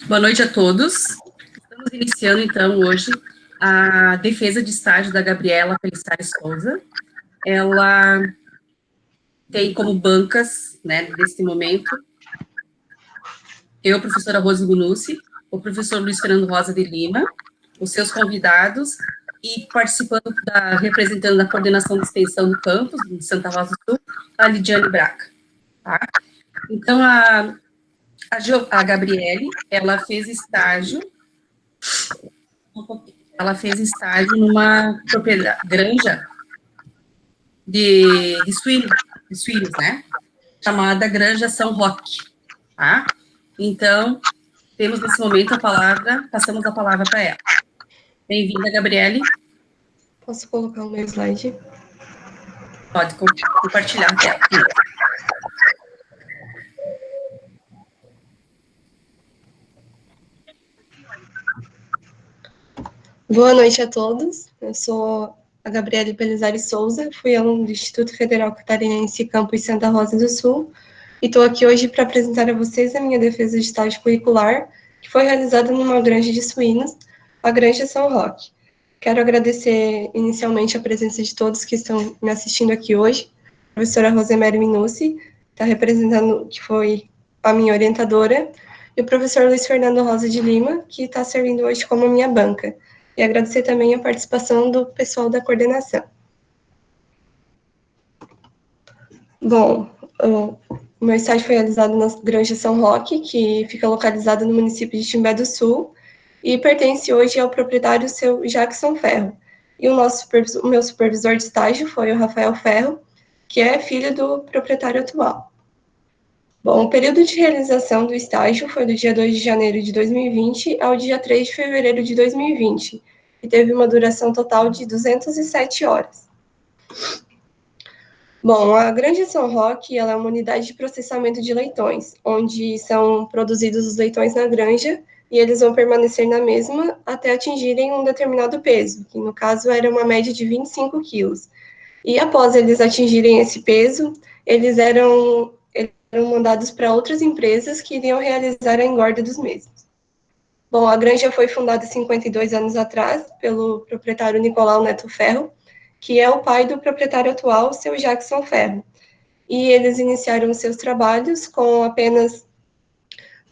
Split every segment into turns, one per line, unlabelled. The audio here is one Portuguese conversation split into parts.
Boa noite a todos. Estamos iniciando, então, hoje, a defesa de estágio da Gabriela Pelissari Souza. Ela tem como bancas, né, nesse momento, eu, professora Rose Gunucci, o professor Luiz Fernando Rosa de Lima, os seus convidados, e participando, representando da coordenação de extensão do campus, de Santa Rosa do Sul, a Lidiane Braca. Tá? Então, a Gabriele, ela fez estágio numa propriedade, granja de suínos, né? Chamada Granja São Roque, tá? Então, temos nesse momento passamos a palavra para ela. Bem-vinda, Gabriele.
Posso colocar o meu slide?
Pode compartilhar a tela.
Boa noite a todos. Eu sou a Gabriele Pelissari Souza, fui aluna do Instituto Federal Catarinense Campus Santa Rosa do Sul e estou aqui hoje para apresentar a vocês a minha defesa de estágio curricular, que foi realizada numa granja de suínos, a Granja São Roque. Quero agradecer inicialmente a presença de todos que estão me assistindo aqui hoje. A professora Rosemary Minucci está representando, que foi a minha orientadora, e o professor Luiz Fernando Rosa de Lima, que está servindo hoje como minha banca. E agradecer também a participação do pessoal da coordenação. Bom, o meu estágio foi realizado na Granja São Roque, que fica localizada no município de Timbé do Sul, e pertence hoje ao proprietário seu Jackson Ferro. E o meu supervisor de estágio foi o Rafael Ferro, que é filho do proprietário atual. Bom, o período de realização do estágio foi do dia 2 de janeiro de 2020 ao dia 3 de fevereiro de 2020, e teve uma duração total de 207 horas. Bom, a Granja São Roque ela é uma unidade de processamento de leitões, onde são produzidos os leitões na granja e eles vão permanecer na mesma até atingirem um determinado peso, que no caso era uma média de 25 quilos. E após eles atingirem esse peso, eles eram mandados para outras empresas que iriam realizar a engorda dos mesmos. Bom, a granja foi fundada 52 anos atrás pelo proprietário Nicolau Neto Ferro, que é o pai do proprietário atual, seu Jackson Ferro. E eles iniciaram seus trabalhos com apenas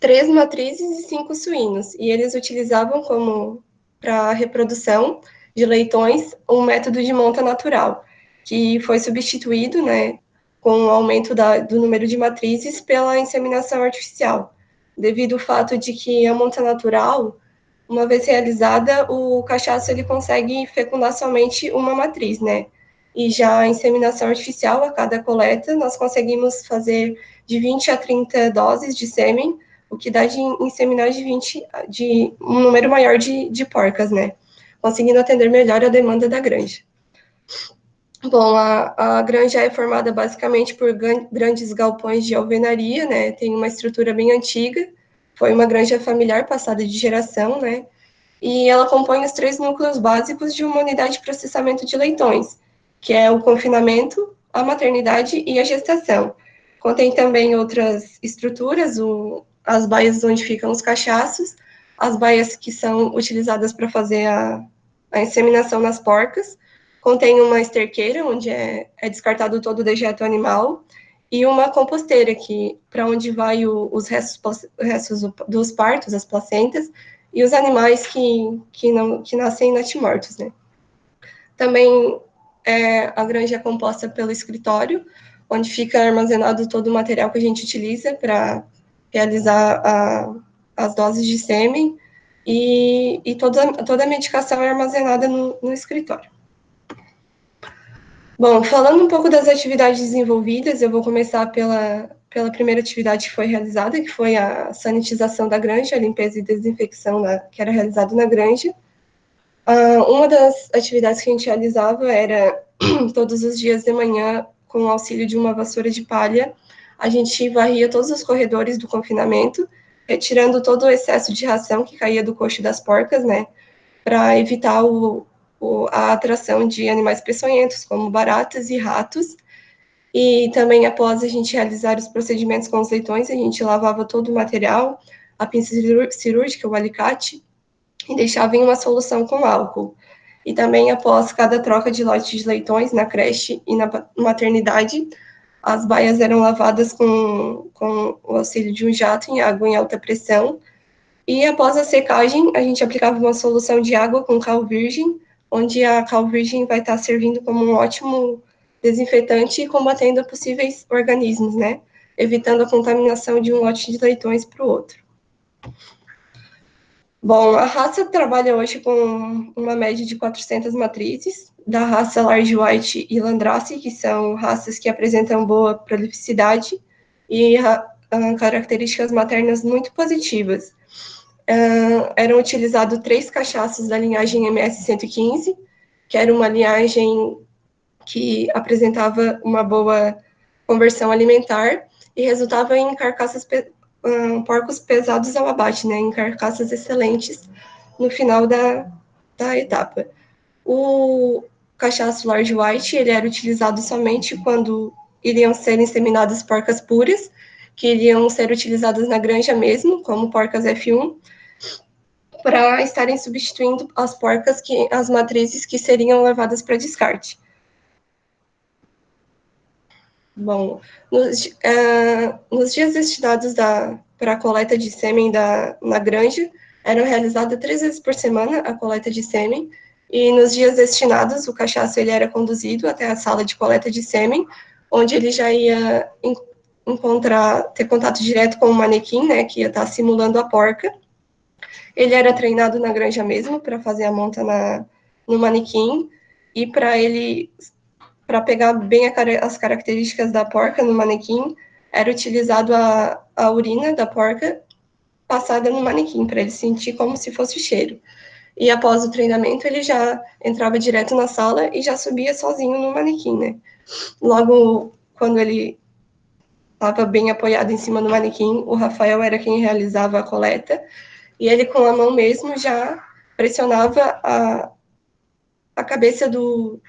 3 matrizes e 5 suínos, e eles utilizavam como para a reprodução de leitões um método de monta natural, que foi substituído, né, com o aumento do número de matrizes pela inseminação artificial, devido ao fato de que a monta natural, uma vez realizada, o cachaço ele consegue fecundar somente uma matriz, né? E já a inseminação artificial, a cada coleta, nós conseguimos fazer de 20 a 30 doses de sêmen, o que dá de inseminar de um número maior de porcas, né? Conseguindo atender melhor a demanda da granja. Bom, a granja é formada basicamente por grandes galpões de alvenaria, né? Tem uma estrutura bem antiga, foi uma granja familiar passada de geração, né? E ela compõe os 3 núcleos básicos de uma unidade de processamento de leitões, que é o confinamento, a maternidade e a gestação. Contém também outras estruturas, as baias onde ficam os cachaços, as baias que são utilizadas para fazer a inseminação nas porcas, contém uma esterqueira, onde é descartado todo o dejeto animal, e uma composteira, para onde vai os restos dos partos, as placentas, e os animais que nascem natimortos, né? Também a granja é composta pelo escritório, onde fica armazenado todo o material que a gente utiliza para realizar as doses de sêmen, e toda a medicação é armazenada no escritório. Bom, falando um pouco das atividades desenvolvidas, eu vou começar pela primeira atividade que foi realizada, que foi a sanitização da granja, a limpeza e desinfecção que era realizada na granja. Uma das atividades que a gente realizava era, todos os dias de manhã, com o auxílio de uma vassoura de palha, a gente varria todos os corredores do confinamento, retirando todo o excesso de ração que caía do coxo das porcas, né, para evitar a atração de animais peçonhentos, como baratas e ratos. E também, após a gente realizar os procedimentos com os leitões, a gente lavava todo o material, a pinça cirúrgica, o alicate, e deixava em uma solução com álcool. E também, após cada troca de lote de leitões na creche e na maternidade, as baias eram lavadas com o auxílio de um jato em água em alta pressão. E após a secagem, a gente aplicava uma solução de água com cal virgem, onde a cal virgem vai estar servindo como um ótimo desinfetante e combatendo possíveis organismos, né? Evitando a contaminação de um lote de leitões para o outro. Bom, a raça trabalha hoje com uma média de 400 matrizes, da raça Large White e Landrace, que são raças que apresentam boa prolificidade e características maternas muito positivas. Eram utilizados 3 cachaços da linhagem MS-115, que era uma linhagem que apresentava uma boa conversão alimentar e resultava em carcaças porcos pesados ao abate, né, em carcaças excelentes no final da etapa. O cachaço Large White, ele era utilizado somente quando iriam ser inseminadas porcas puras, que iriam ser utilizadas na granja mesmo, como porcas F1, para estarem substituindo as matrizes que seriam levadas para descarte. Bom, nos dias destinados para a coleta de sêmen na granja, eram realizadas 3 vezes por semana a coleta de sêmen, e nos dias destinados, o cachaço ele era conduzido até a sala de coleta de sêmen, onde ele já ia ter contato direto com o manequim, né, que ia estar simulando a porca. Ele era treinado na granja mesmo, para fazer a monta no manequim, e para pegar bem as características da porca no manequim, era utilizado a urina da porca passada no manequim, para ele sentir como se fosse o cheiro. E após o treinamento, ele já entrava direto na sala e já subia sozinho no manequim, né? Logo, quando ele estava bem apoiado em cima do manequim, o Rafael era quem realizava a coleta, e ele com a mão mesmo já pressionava a cabeça do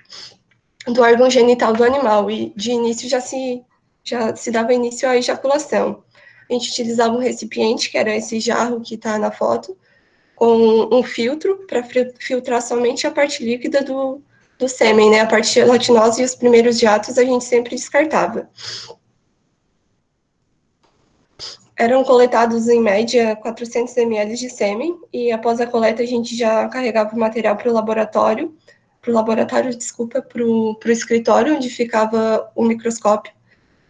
órgão genital do animal, e de início já se dava início à ejaculação. A gente utilizava um recipiente, que era esse jarro que está na foto, com um filtro para filtrar somente a parte líquida do sêmen, né? A parte gelatinosa e os primeiros jatos a gente sempre descartava. Eram coletados, em média, 400 ml de sêmen, e após a coleta a gente já carregava o material para o escritório, onde ficava o microscópio,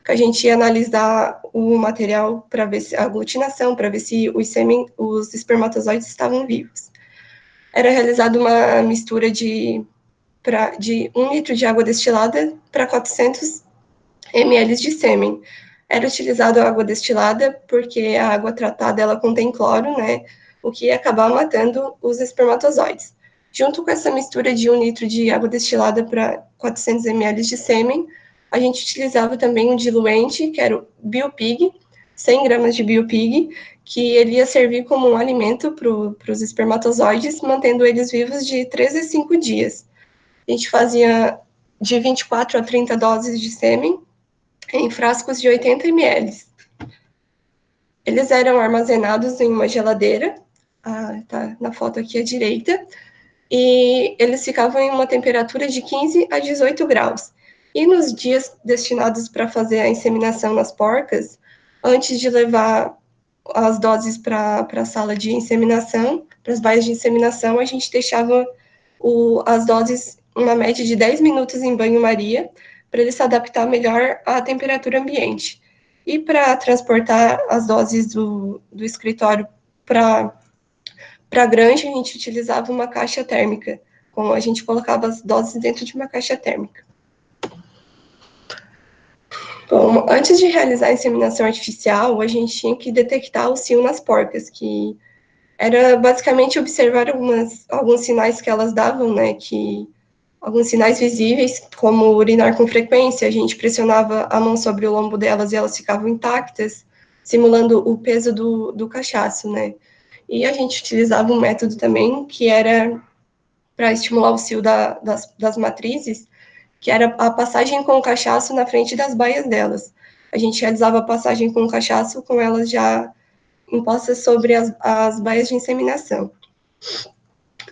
que a gente ia analisar o material para ver a aglutinação, para ver se os espermatozoides estavam vivos. Era realizada uma mistura de 1 litro de água destilada para 400 ml de sêmen. Era utilizada a água destilada porque a água tratada ela contém cloro, né, o que ia acabar matando os espermatozoides. Junto com essa mistura de 1 litro de água destilada para 400 ml de sêmen, a gente utilizava também um diluente, que era o Biopig, 100 gramas de Biopig, que ele ia servir como um alimento para os espermatozoides, mantendo eles vivos de 3 a 5 dias. A gente fazia de 24 a 30 doses de sêmen em frascos de 80 ml. Eles eram armazenados em uma geladeira, tá na foto aqui à direita, e eles ficavam em uma temperatura de 15 a 18 graus. E nos dias destinados para fazer a inseminação nas porcas, antes de levar as doses para a sala de inseminação, para as baias de inseminação, a gente deixava as doses uma média de 10 minutos em banho-maria, para ele se adaptar melhor à temperatura ambiente. E para transportar as doses do escritório para a granja, a gente utilizava uma caixa térmica, a gente colocava as doses dentro de uma caixa térmica. Bom, antes de realizar a inseminação artificial, a gente tinha que detectar o cio nas porcas, que era basicamente observar alguns sinais que elas davam, né, alguns sinais visíveis, como urinar com frequência, a gente pressionava a mão sobre o lombo delas e elas ficavam intactas, simulando o peso do cachaço, né. E a gente utilizava um método também, que era para estimular o cio das matrizes, que era a passagem com o cachaço na frente das baias delas. A gente realizava a passagem com o cachaço com elas já impostas sobre as baias de inseminação.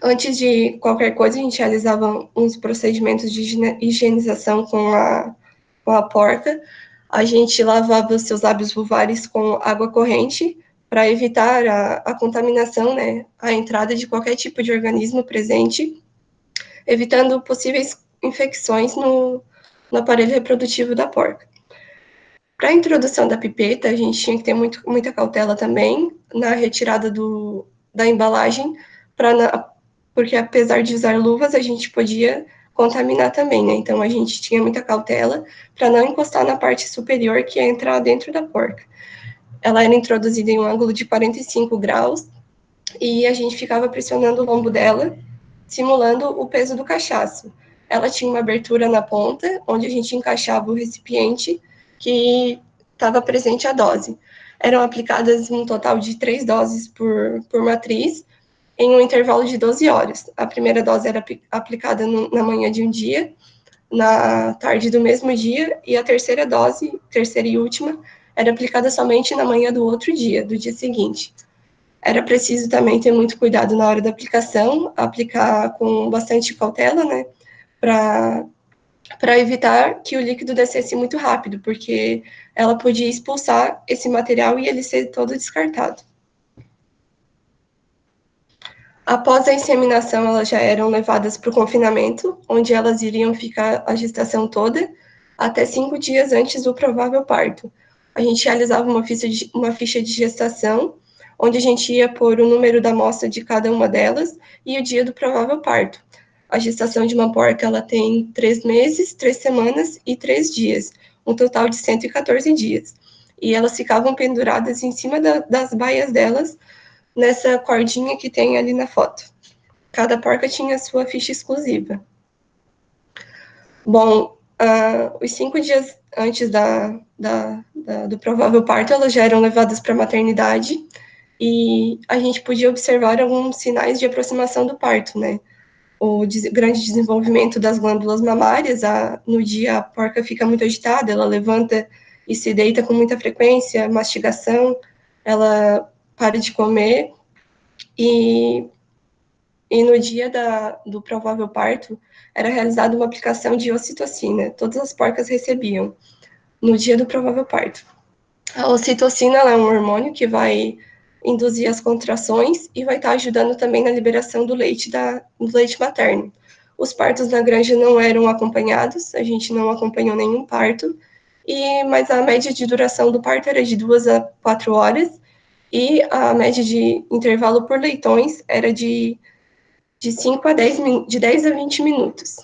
Antes de qualquer coisa, a gente realizava uns procedimentos de higienização com a porca. A gente lavava os seus lábios vulvares com água corrente para evitar a contaminação, né, a entrada de qualquer tipo de organismo presente, evitando possíveis infecções no aparelho reprodutivo da porca. Para a introdução da pipeta, a gente tinha que ter muita cautela também na retirada da embalagem, porque apesar de usar luvas, a gente podia contaminar também, né? Então, a gente tinha muita cautela para não encostar na parte superior, que é entrar dentro da porca. Ela era introduzida em um ângulo de 45 graus e a gente ficava pressionando o lombo dela, simulando o peso do cachaço. Ela tinha uma abertura na ponta, onde a gente encaixava o recipiente que estava presente a dose. Eram aplicadas um total de 3 doses por matriz, em um intervalo de 12 horas. A primeira dose era aplicada na manhã de um dia, na tarde do mesmo dia, e a terceira dose, terceira e última, era aplicada somente na manhã do outro dia, do dia seguinte. Era preciso também ter muito cuidado na hora da aplicação, aplicar com bastante cautela, né, para evitar que o líquido descesse muito rápido, porque ela podia expulsar esse material e ele ser todo descartado. Após a inseminação, elas já eram levadas para o confinamento, onde elas iriam ficar a gestação toda, até 5 dias antes do provável parto. A gente realizava uma ficha de gestação, onde a gente ia pôr o número da amostra de cada uma delas e o dia do provável parto. A gestação de uma porca, ela tem 3 meses, 3 semanas e 3 dias, um total de 114 dias. E elas ficavam penduradas em cima das baias delas, nessa cordinha que tem ali na foto. Cada porca tinha sua ficha exclusiva. Bom, os 5 dias antes do provável parto, elas já eram levadas para a maternidade e a gente podia observar alguns sinais de aproximação do parto, né? O grande desenvolvimento das glândulas mamárias, no dia a porca fica muito agitada, ela levanta e se deita com muita frequência, mastigação, ela para de comer, e no dia do provável parto, era realizada uma aplicação de ocitocina. Todas as porcas recebiam no dia do provável parto. A ocitocina é um hormônio que vai induzir as contrações e vai estar ajudando também na liberação do leite materno. Os partos na granja não eram acompanhados, a gente não acompanhou nenhum parto, mas a média de duração do parto era de 2 a 4 horas, e a média de intervalo por leitões era de 5 a 10, de 10 a 20 minutos.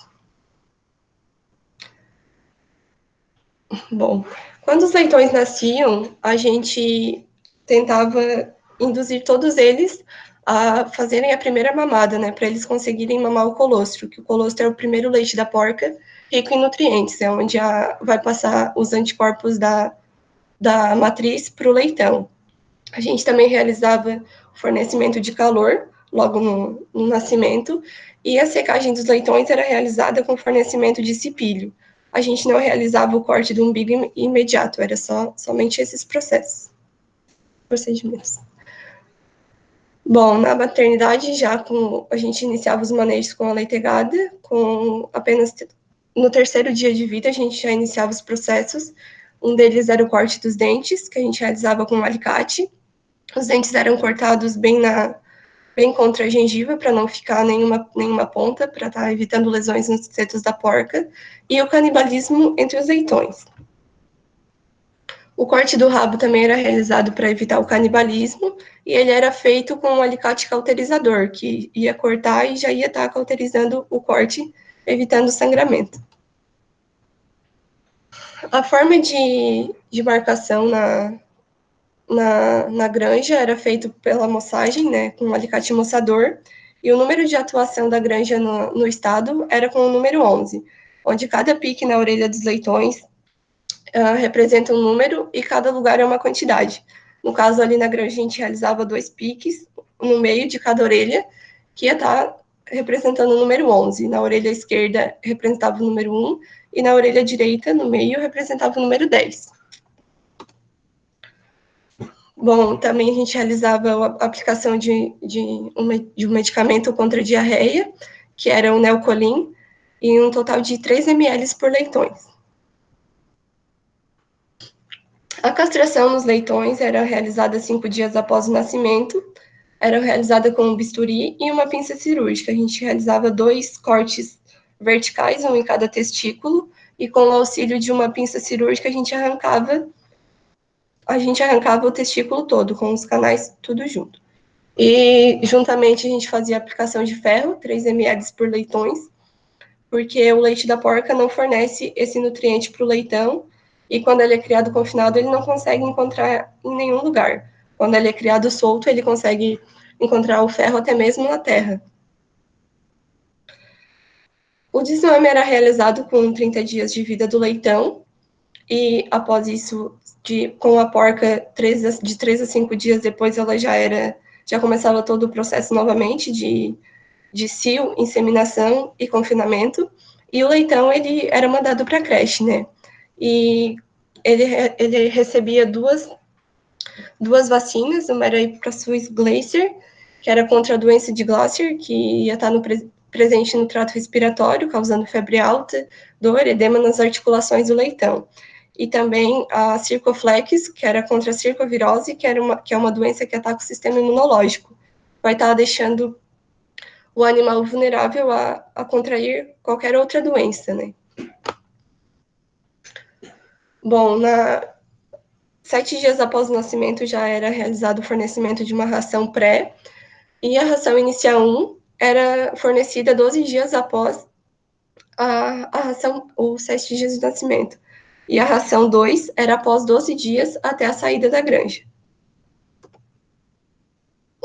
Bom, quando os leitões nasciam, a gente tentava induzir todos eles a fazerem a primeira mamada, né, para eles conseguirem mamar o colostro, que o colostro é o primeiro leite da porca, rico em nutrientes, é onde vai passar os anticorpos da matriz para o leitão. A gente também realizava fornecimento de calor logo no nascimento, e a secagem dos leitões era realizada com fornecimento de cipilho. A gente não realizava o corte do umbigo imediato, era somente esses procedimentos. Bom, na maternidade, a gente iniciava os manejos com a leitegada, com apenas no 3º dia de vida, a gente já iniciava os processos. Um deles era o corte dos dentes, que a gente realizava com um alicate. Os dentes eram cortados bem contra a gengiva, para não ficar nenhuma ponta, para estar evitando lesões nos setos da porca, e o canibalismo entre os leitões. O corte do rabo também era realizado para evitar o canibalismo, e ele era feito com um alicate cauterizador, que ia cortar e já ia estar cauterizando o corte, evitando o sangramento. A forma de marcação na granja era feito pela moçagem, né, com um alicate moçador, e o número de atuação da granja no estado era com o número 11, onde cada pique na orelha dos leitões representa um número e cada lugar é uma quantidade. No caso, ali na granja, a gente realizava 2 piques no meio de cada orelha, que ia estar representando o número 11. Na orelha esquerda representava o número 1, e na orelha direita, no meio, representava o número 10. Bom, também a gente realizava a aplicação de um medicamento contra a diarreia, que era o Neocolin, em um total de 3 ml por leitões. A castração nos leitões era realizada 5 dias após o nascimento, era realizada com um bisturi e uma pinça cirúrgica. A gente realizava 2 cortes verticais, um em cada testículo, e com o auxílio de uma pinça cirúrgica a gente arrancava o testículo todo, com os canais tudo junto. E juntamente a gente fazia aplicação de ferro, 3 ml por leitões, porque o leite da porca não fornece esse nutriente para o leitão, e quando ele é criado confinado, ele não consegue encontrar em nenhum lugar. Quando ele é criado solto, ele consegue encontrar o ferro até mesmo na terra. O desmame era realizado com 30 dias de vida do leitão, e após isso, com a porca, de 3 a 5 dias depois, ela já começava todo o processo novamente de cio, inseminação e confinamento, e o leitão, ele era mandado para a creche, né? E ele recebia duas vacinas, uma era para Swiss Glacier, que era contra a doença de Glasser, que ia estar presente no trato respiratório, causando febre alta, dor, edema nas articulações do leitão. E também a Circoflex, que era contra a circovirose, que é uma doença que ataca o sistema imunológico. Vai estar deixando o animal vulnerável a contrair qualquer outra doença, né? Bom, 7 dias após o nascimento já era realizado o fornecimento de uma ração pré, e a ração inicial 1 era fornecida 12 dias após a ração, os 7 dias de nascimento. E a ração 2 era após 12 dias até a saída da granja.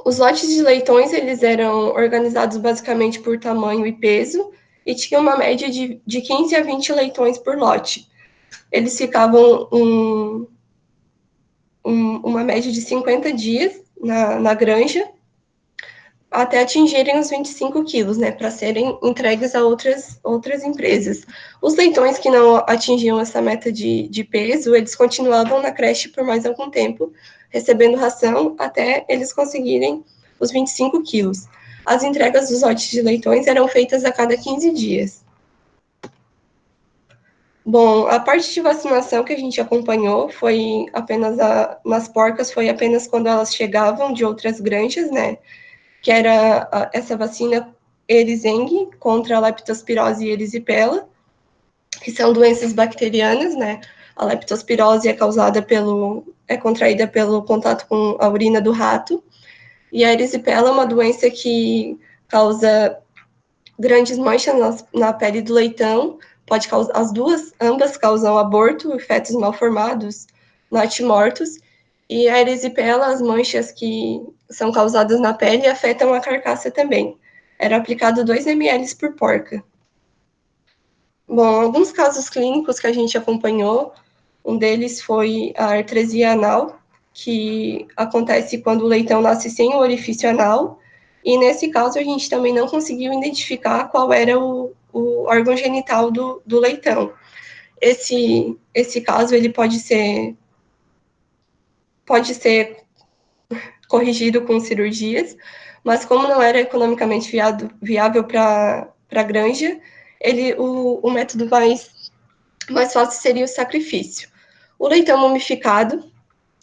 Os lotes de leitões, eles eram organizados basicamente por tamanho e peso, e tinha uma média de 15 a 20 leitões por lote. Eles ficavam uma média de 50 dias na granja, até atingirem os 25 quilos, né, para serem entregues a outras empresas. Os leitões que não atingiam essa meta de peso, eles continuavam na creche por mais algum tempo, recebendo ração até eles conseguirem os 25 quilos. As entregas dos lotes de leitões eram feitas a cada 15 dias. Bom, a parte de vacinação que a gente acompanhou foi apenas nas porcas, foi apenas quando elas chegavam de outras granjas, né, que era essa vacina Eriseng contra a leptospirose e erisipela, que são doenças bacterianas, né? A leptospirose é contraída pelo contato com a urina do rato, e a erisipela é uma doença que causa grandes manchas na pele do leitão, pode causar, ambas causam aborto e fetos mal formados, natimortos, e a erisipela, as manchas que são causadas na pele afetam a carcaça também. Era aplicado 2 ml por porca. Bom, alguns casos clínicos que a gente acompanhou, um deles foi a artresia anal, que acontece quando o leitão nasce sem o orifício anal, e nesse caso a gente também não conseguiu identificar qual era o órgão genital do leitão. Esse caso ele pode ser corrigido com cirurgias, mas como não era economicamente viável para a granja, o método mais fácil seria o sacrifício. O leitão mumificado,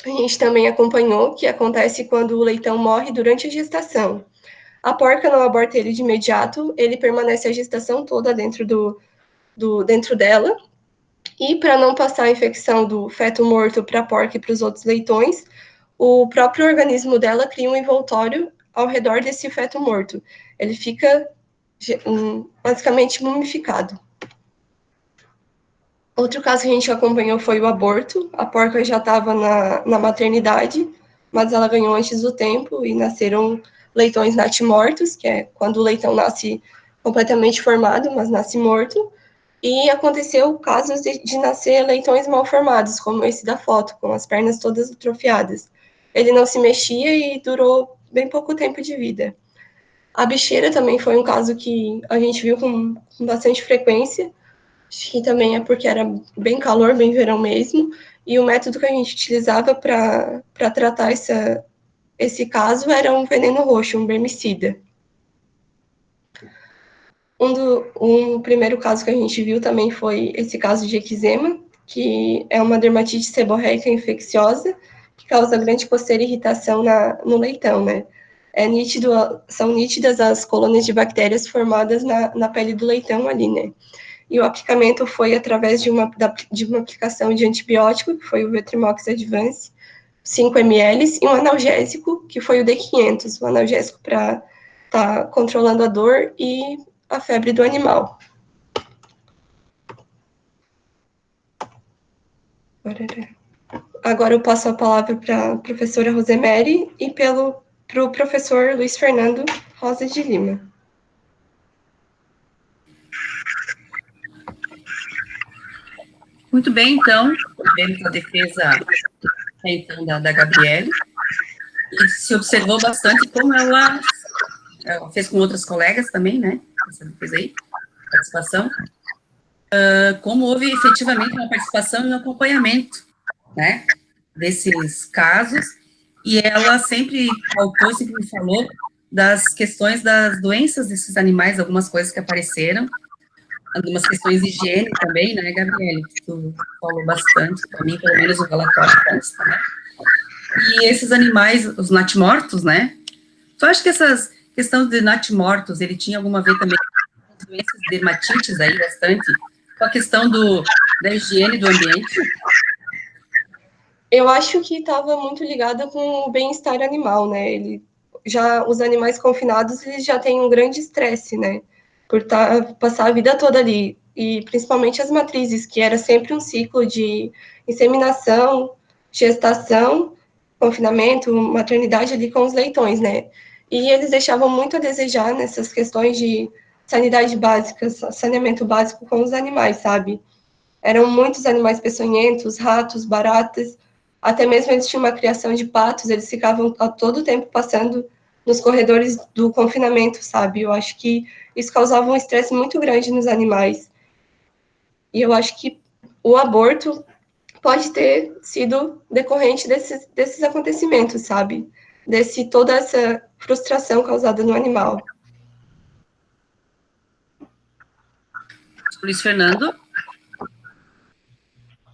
a gente também acompanhou, que acontece quando o leitão morre durante a gestação. A porca não aborta ele de imediato, ele permanece a gestação toda dentro dentro dela, e para não passar a infecção do feto morto para a porca e para os outros leitões, o próprio organismo dela cria um envoltório ao redor desse feto morto. Ele fica basicamente mumificado. Outro caso que a gente acompanhou foi o aborto. A porca já estava na maternidade, mas ela ganhou antes do tempo e nasceram leitões natimortos, que é quando o leitão nasce completamente formado, mas nasce morto. E aconteceu casos de nascer leitões mal formados, como esse da foto, com as pernas todas atrofiadas. Ele não se mexia e durou bem pouco tempo de vida. A bicheira também foi um caso que a gente viu com bastante frequência. Acho que também é porque era bem calor, bem verão mesmo, e o método que a gente utilizava para tratar esse caso era um veneno roxo, um vermicida. Um primeiro caso que a gente viu também foi esse caso de eczema, que é uma dermatite seborreica infecciosa, que causa grande coceira e irritação no leitão, né? São nítidas as colônias de bactérias formadas na pele do leitão ali, né? E o aplicamento foi através de uma aplicação de antibiótico, que foi o Vetrimox Advance, 5 ml, e um analgésico, que foi o D500, um analgésico para estar controlando a dor e a febre do animal. Agora eu passo a palavra para a professora Rosemary e para o professor Luiz Fernando Rosa de Lima.
Muito bem, então, vemos a defesa então, da Gabriele, e se observou bastante como ela fez com outras colegas também, né, essa defesa aí, participação, como houve efetivamente uma participação e um acompanhamento, né, desses casos, e ela sempre pautou, sempre me falou das questões das doenças desses animais, algumas coisas que apareceram, algumas questões de higiene também, né, Gabriele, que tu falou bastante, para mim, pelo menos o relatório consta, né, e esses animais, os natimortos, né, tu acha que essas questões de natimortos, ele tinha alguma vez também com doenças dermatites aí, bastante, com a questão da higiene do ambiente?
Eu acho que estava muito ligada com o bem-estar animal, né, os animais confinados, eles já têm um grande estresse, né, por passar a vida toda ali, e principalmente as matrizes, que era sempre um ciclo de inseminação, gestação, confinamento, maternidade ali com os leitões, né, e eles deixavam muito a desejar nessas questões de sanidade básica, saneamento básico com os animais, sabe? Eram muitos animais peçonhentos, ratos, baratas, até mesmo eles tinham uma criação de patos, eles ficavam a todo tempo passando nos corredores do confinamento, sabe? Eu acho que isso causava um estresse muito grande nos animais. E eu acho que o aborto pode ter sido decorrente desses acontecimentos, sabe? Toda essa frustração causada no animal.
Luiz Fernando?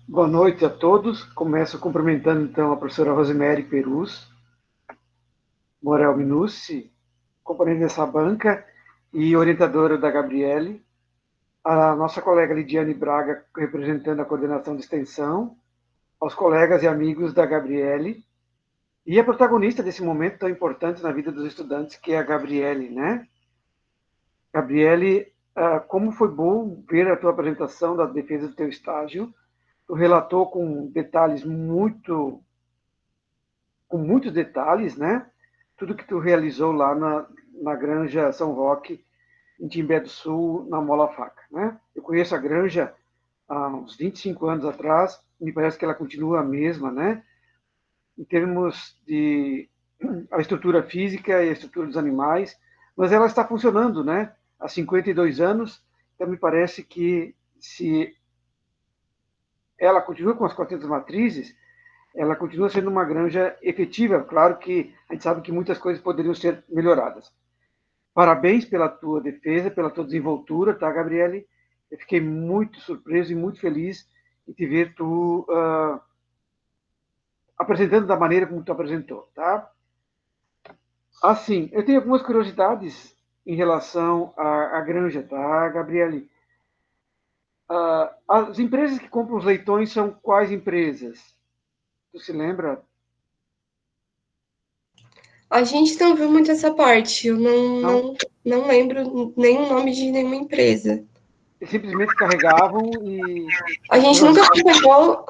Boa noite a todos. Começo cumprimentando, então, a professora Rosemary Perus, Morel Minucci, componente dessa banca e orientadora da Gabriele, a nossa colega Lidiane Braga, representando a coordenação de extensão, aos colegas e amigos da Gabriele, e a protagonista desse momento tão importante na vida dos estudantes, que é a Gabriele, né? Gabriele, como foi bom ver a tua apresentação da defesa do teu estágio. Tu relatou com detalhes com muitos detalhes, né? Tudo que tu realizou lá na Granja São Roque, em Timbé do Sul, na Mola Faca, né? Eu conheço a Granja há uns 25 anos atrás, me parece que ela continua a mesma, né? Em termos de a estrutura física e a estrutura dos animais, mas ela está funcionando, né? Há 52 anos, então me parece que se ela continua com as 400 matrizes, ela continua sendo uma granja efetiva. Claro que a gente sabe que muitas coisas poderiam ser melhoradas. Parabéns pela tua defesa, pela tua desenvoltura, tá, Gabriele? Eu fiquei muito surpreso e muito feliz em te ver tu apresentando da maneira como tu apresentou, tá? Assim, eu tenho algumas curiosidades em relação à granja, tá, Gabriele? As empresas que compram os leitões são quais empresas? Tu se lembra?
A gente não viu muito essa parte, eu não lembro nenhum nome de nenhuma empresa.
Eles simplesmente carregavam e...
A gente nunca acompanhou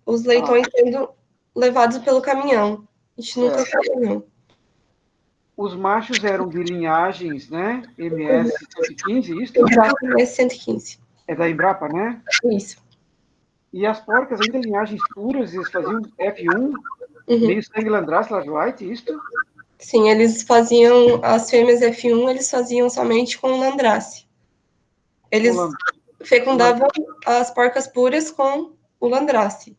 os leitões sendo levados pelo caminhão. A gente nunca acompanhou.
Os machos eram de linhagens, né? MS 115, isso?
Embrapa MS 115.
É da Embrapa, né?
Isso.
E as porcas, ainda linhagens puras, eles faziam F1, meio sangue Landrace, White, isto?
Sim, eles faziam, as fêmeas F1, eles faziam somente com Landrace. Eles fecundavam as porcas puras com o landrace.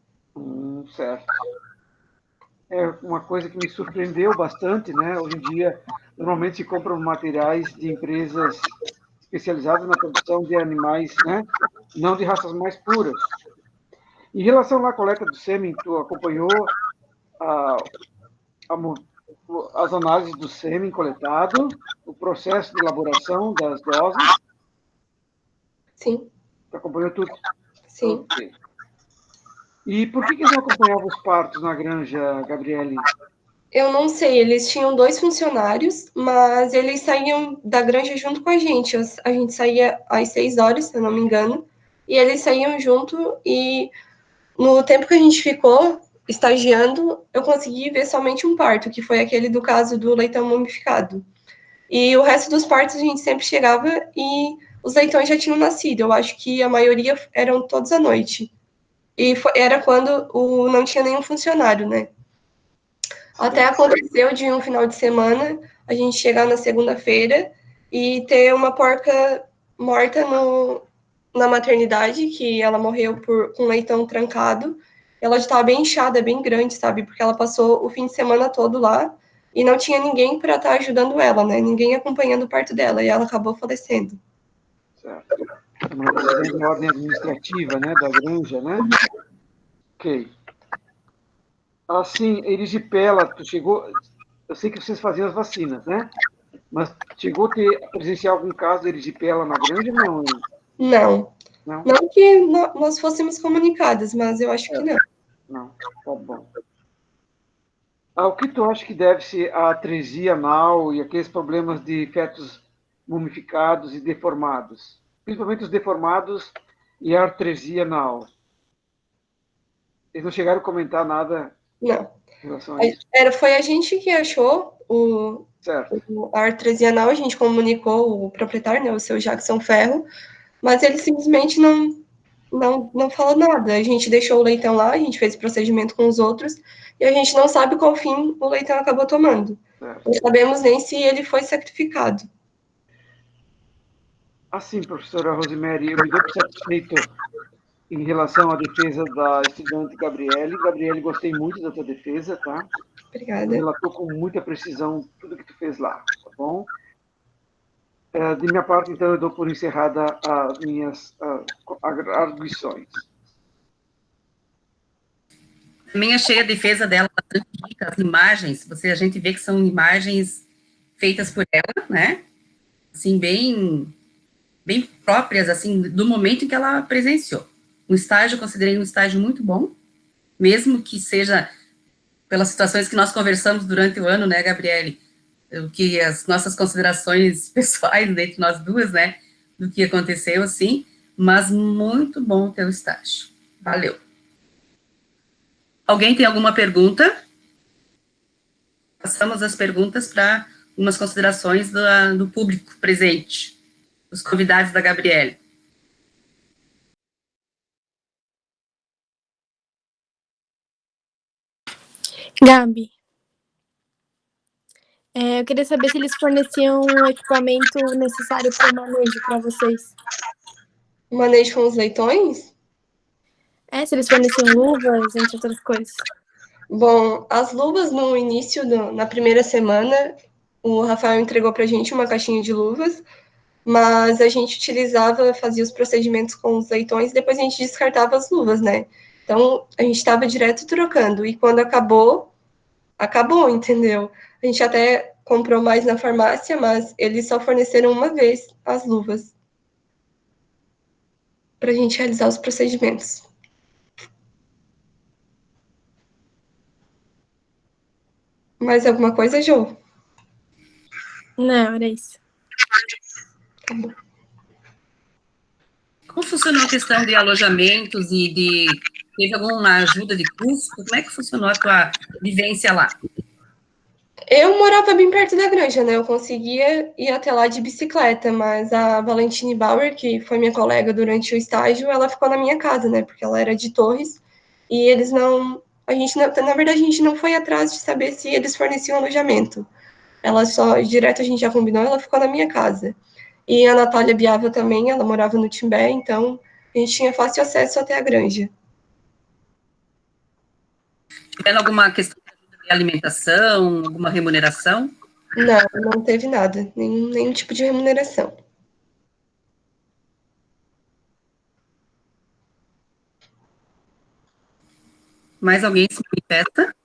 Certo. É uma coisa que me surpreendeu bastante, né? Hoje em dia, normalmente se compram materiais de empresas especializadas na produção de animais, né? Não de raças mais puras. Em relação à coleta do sêmen, tu acompanhou a, as análises do sêmen coletado, o processo de elaboração das doses?
Sim.
Tu acompanhou tudo?
Sim.
Okay. E por que eles não acompanhavam os partos na granja, Gabriele?
Eu não sei, eles tinham 2 funcionários, mas eles saíam da granja junto com a gente. A gente saía às 6 horas, se eu não me engano, e eles saíam junto, e no tempo que a gente ficou estagiando, eu consegui ver somente um parto, que foi aquele do caso do leitão mumificado. E o resto dos partos a gente sempre chegava e os leitões já tinham nascido. Eu acho que a maioria eram todos à noite. E era quando não tinha nenhum funcionário, né? Até aconteceu de um final de semana a gente chegar na segunda-feira e ter uma porca morta na maternidade, que ela morreu com leitão trancado. Ela já estava bem inchada, bem grande, sabe? Porque ela passou o fim de semana todo lá e não tinha ninguém para estar ajudando ela, né? Ninguém acompanhando o parto dela, e ela acabou falecendo.
Certo. Uma decisão de ordem administrativa, né, da granja, né? Ok. Assim, erisipela, tu chegou... Eu sei que vocês faziam as vacinas, né? Mas chegou a presenciar algum caso de erisipela na granja? Não.
Não.
Não?
Não que nós fôssemos comunicadas, mas eu acho que não.
Não, tá bom. O que tu acha que deve-se à atresia anal e aqueles problemas de fetos mumificados e deformados? Principalmente os deformados e a artresia anal. Eles não chegaram a comentar nada
Não.
em relação a isso?
Foi a gente que achou a artresia anal, a gente comunicou o proprietário, né, o seu Jackson Ferro, mas ele simplesmente não falou nada. A gente deixou o leitão lá, a gente fez o procedimento com os outros, e a gente não sabe qual fim o leitão acabou tomando. Não sabemos nem se ele foi sacrificado.
Assim, professora Rosemary, eu me dou satisfeito em relação à defesa da estudante Gabriele. Gabriele, gostei muito da tua defesa, tá?
Obrigada.
Relatou com muita precisão tudo que tu fez lá, tá bom? De minha parte, então, eu dou por encerrada as minhas arguições.
Também achei a defesa dela bastante rica, as imagens, a gente vê que são imagens feitas por ela, né? Assim, bem próprias, assim, do momento em que ela presenciou. Um estágio, eu considerei um estágio muito bom, mesmo que seja pelas situações que nós conversamos durante o ano, né, Gabriele? O que as nossas considerações pessoais entre nós duas, né, do que aconteceu, assim, mas muito bom ter o estágio. Valeu. Alguém tem alguma pergunta? Passamos as perguntas para umas considerações do público presente, os convidados da Gabriele.
Gabi, eu queria saber se eles forneciam o equipamento necessário para o manejo para vocês.
O manejo com os leitões?
Se eles forneciam luvas, entre outras coisas.
Bom, as luvas no início, na primeira semana, o Rafael entregou para a gente uma caixinha de luvas, mas a gente fazia os procedimentos com os leitões, e depois a gente descartava as luvas, né? Então, a gente estava direto trocando, e quando acabou, entendeu? A gente até comprou mais na farmácia, mas eles só forneceram uma vez as luvas para a gente realizar os procedimentos. Mais alguma coisa, Jo?
Não, era isso.
Tá bom.
Como funcionou a questão de alojamentos teve alguma ajuda de custo? Como é que funcionou a tua vivência lá?
Eu morava bem perto da granja, né? Eu conseguia ir até lá de bicicleta, mas a Valentine Bauer, que foi minha colega durante o estágio, ela ficou na minha casa, né? Porque ela era de Torres, e eles não... na verdade, a gente não foi atrás de saber se eles forneciam alojamento. Ela direto a gente já combinou, ela ficou na minha casa. E a Natália Biava também, ela morava no Timbé, então a gente tinha fácil acesso até a granja.
Tiveram alguma questão de alimentação, alguma remuneração?
Não, não teve nada, nenhum tipo de remuneração.
Mais alguém se manifesta?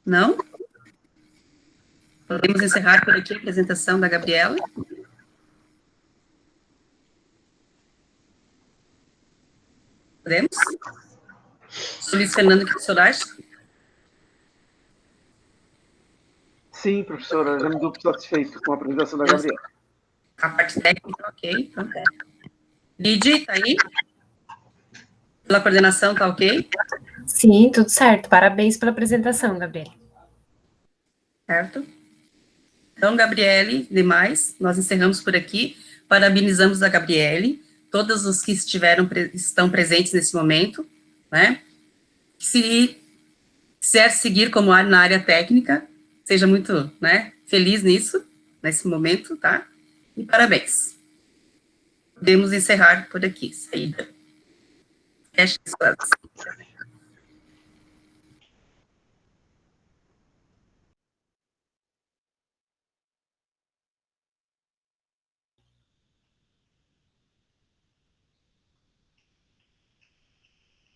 Não? Podemos encerrar por aqui a apresentação da Gabriela? Podemos? Sou Luiz Fernando, que senhor acha?
Sim, professora, já me dou satisfeito com a apresentação da Gabriela.
A parte técnica, ok. Então, Lidy, tá aí? Pela coordenação, tá ok?
Sim, tudo certo. Parabéns pela apresentação, Gabriela.
Certo? Então, Gabriele, demais, nós encerramos por aqui. Parabenizamos a Gabriele, todos os que estão presentes nesse momento, né? Se quiser seguir como na área técnica, seja muito, né, feliz nisso, nesse momento, tá? E parabéns. Podemos encerrar por aqui. Saída. Fecha as classes.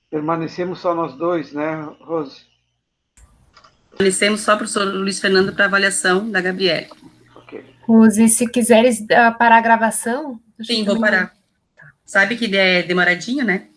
Permanecemos só nós dois, né, Rose?
Permanecemos só para o professor Luiz Fernando para avaliação da Gabriele.
Ok.
Rose, se quiseres parar a gravação...
Sim, vou parar. Sabe que é demoradinho, né?